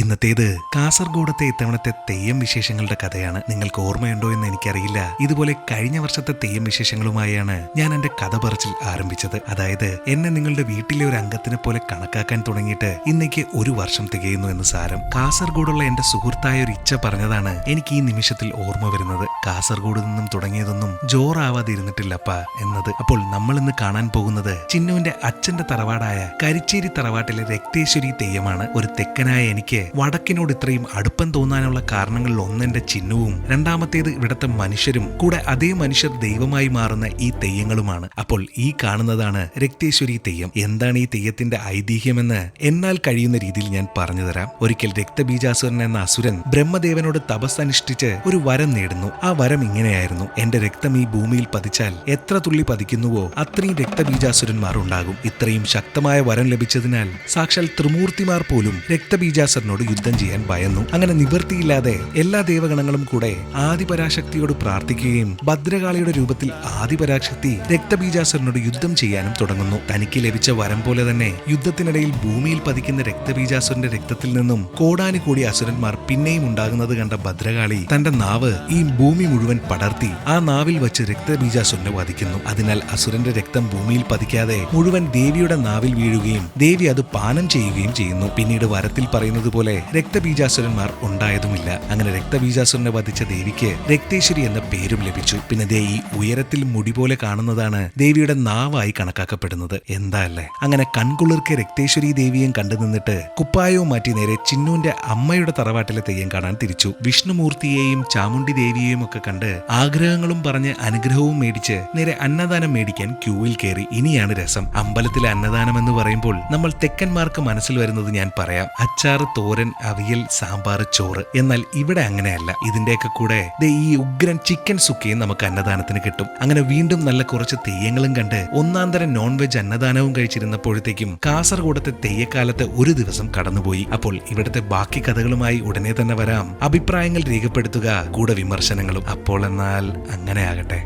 ഇന്നത്തേത് കാസർഗോഡത്തെ ഇത്തവണത്തെ തെയ്യം വിശേഷങ്ങളുടെ കഥയാണ്. നിങ്ങൾക്ക് ഓർമ്മയുണ്ടോ എന്ന് എനിക്കറിയില്ല. ഇതുപോലെ കഴിഞ്ഞ വർഷത്തെ തെയ്യം വിശേഷങ്ങളുമായാണ് ഞാൻ എന്റെ കഥ പറച്ചിൽ ആരംഭിച്ചത്. അതായത് എന്നെ നിങ്ങളുടെ വീട്ടിലെ ഒരു അംഗത്തിനെ പോലെ കണക്കാക്കാൻ തുടങ്ങിയിട്ട് ഇന്നേക്ക് ഒരു വർഷം തികയുന്നു എന്ന് സാരം. കാസർഗോഡുള്ള എന്റെ സുഹൃത്തായ ഒരു ഇച്ച പറഞ്ഞതാണ് എനിക്ക് ഈ നിമിഷത്തിൽ ഓർമ്മ വരുന്നത്. കാസർഗോഡ് നിന്നും തുടങ്ങിയതൊന്നും ജോറാവാതെ ഇരുന്നിട്ടില്ലപ്പ എന്നത്. അപ്പോൾ നമ്മൾ ഇന്ന് കാണാൻ പോകുന്നത് ചിന്നുവിന്റെ അച്ഛന്റെ തറവാടായ കരിച്ചേരി തറവാട്ടിലെ രക്തേശ്വരി തെയ്യമാണ്. ഒരു തെക്കനായ എനിക്ക് വടക്കിനോട് ഇത്രയും അടുപ്പം തോന്നാനുള്ള കാരണങ്ങളിൽ ഒന്നെന്റെ ചിഹ്നവും രണ്ടാമത്തേത് ഇവിടത്തെ മനുഷ്യരും കൂടെ അതേ മനുഷ്യർ ദൈവമായി മാറുന്ന ഈ തെയ്യങ്ങളുമാണ്. അപ്പോൾ ഈ കാണുന്നതാണ് രക്തേശ്വരി തെയ്യം. എന്താണ് ഈ തെയ്യത്തിന്റെ ഐതിഹ്യമെന്ന് എന്നാൽ കഴിയുന്ന രീതിയിൽ ഞാൻ പറഞ്ഞു തരാം. ഒരിക്കൽ രക്തബീജാസുരൻ എന്ന അസുരൻ ബ്രഹ്മദേവനോട് തപസ് അനുഷ്ഠിച്ച് ഒരു വരം നേടുന്നു. ആ വരം ഇങ്ങനെയായിരുന്നു: എന്റെ രക്തം ഈ ഭൂമിയിൽ പതിച്ചാൽ എത്ര തുള്ളി പതിക്കുന്നുവോ അത്രയും രക്തബീജാസുരന്മാർ ഉണ്ടാകും. ഇത്രയും ശക്തമായ വരം ലഭിച്ചതിനാൽ സാക്ഷാൽ ത്രിമൂർത്തിമാർ പോലും രക്തബീജാസുരനോട് യുദ്ധം ചെയ്യാൻ ഭയന്നു. അങ്ങനെ നിവൃത്തിയില്ലാതെ എല്ലാ ദേവഗണങ്ങളും കൂടെ ആദിപരാശക്തിയോട് പ്രാർത്ഥിക്കുകയും ഭദ്രകാളിയുടെ രൂപത്തിൽ ആദിപരാശക്തി രക്തബീജാസുരനോട് യുദ്ധം ചെയ്യാനും തുടങ്ങുന്നു. തനിക്ക് ലഭിച്ച വരം പോലെ തന്നെ യുദ്ധത്തിനിടയിൽ ഭൂമിയിൽ പതിക്കുന്ന രക്തബീജാസുരന്റെ രക്തത്തിൽ നിന്നും കോടാനുകോടി അസുരന്മാർ പിന്നെയും ഉണ്ടാകുന്നത് കണ്ട ഭദ്രകാളി തന്റെ നാവ് ഈ ഭൂമി മുഴുവൻ പടർത്തി ആ നാവിൽ വെച്ച് രക്തബീജാസുരനെ വധിക്കുന്നു. അതിനാൽ അസുരന്റെ രക്തം ഭൂമിയിൽ പതിക്കാതെ മുഴുവൻ ദേവിയുടെ നാവിൽ വീഴുകയും ദേവി അത് പാനം ചെയ്യുകയും ചെയ്യുന്നു. പിന്നീട് വരത്തിൽ പറയുന്നത് പോലെ രക്തബീജാസുരന്മാർ ഉണ്ടായതുമില്ല. അങ്ങനെ രക്തബീജാസുരനെ വധിച്ച ദേവിക്ക് രക്തേശ്വരി എന്ന പേരും ലഭിച്ചു. പിന്നെ ദേ ഈ ഉയരത്തിൽ മുടി പോലെ കാണുന്നതാണ് ദേവിയുടെ നാവായി കണക്കാക്കപ്പെടുന്നത്. എന്താ അല്ലേ? അങ്ങനെ കൺകുളിർക്കെ രക്തേശ്വരി ദേവിയും കണ്ടു നിന്നിട്ട് കുപ്പായവും മാറ്റി നേരെ ചിന്നുവിന്റെ അമ്മയുടെ തറവാട്ടിലെ തെയ്യം കാണാൻ തിരിച്ചു. വിഷ്ണുമൂർത്തിയെയും ചാമുണ്ഡി ദേവിയെയും ഒക്കെ കണ്ട് ആഗ്രഹങ്ങളും പറഞ്ഞ് അനുഗ്രഹവും മേടിച്ച് നേരെ അന്നദാനം മേടിക്കാൻ ക്യൂവിൽ കയറി. ഇനിയാണ് രസം. അമ്പലത്തിലെ അന്നദാനം എന്ന് പറയുമ്പോൾ നമ്മൾ തെക്കന്മാർക്ക് മനസ്സിൽ വരുന്നത് ഞാൻ പറയാം: അച്ചാറ്, തോരൻ, അവിയൽ, സാമ്പാർ, ചോറ്. എന്നാൽ ഇവിടെ അങ്ങനെയല്ല. ഇതിന്റെയൊക്കെ കൂടെ ഈ ഉഗ്രൻ ചിക്കൻ സുക്കയും നമുക്ക് അന്നദാനത്തിന് കിട്ടും. അങ്ങനെ വീണ്ടും നല്ല കുറച്ച് തെയ്യങ്ങളും കണ്ട് ഒന്നാന്തരം നോൺ വെജ് അന്നദാനവും കഴിച്ചിരുന്നപ്പോഴത്തേക്കും കാസർഗോഡത്തെ തെയ്യക്കാലത്ത് ഒരു ദിവസം കടന്നുപോയി. അപ്പോൾ ഇവിടുത്തെ ബാക്കി കഥകളുമായി ഉടനെ തന്നെ വരാം. അഭിപ്രായങ്ങൾ രേഖപ്പെടുത്തുക, കൂടെ വിമർശനങ്ങളും. അപ്പോൾ എന്നാൽ അങ്ങനെ ആകട്ടെ.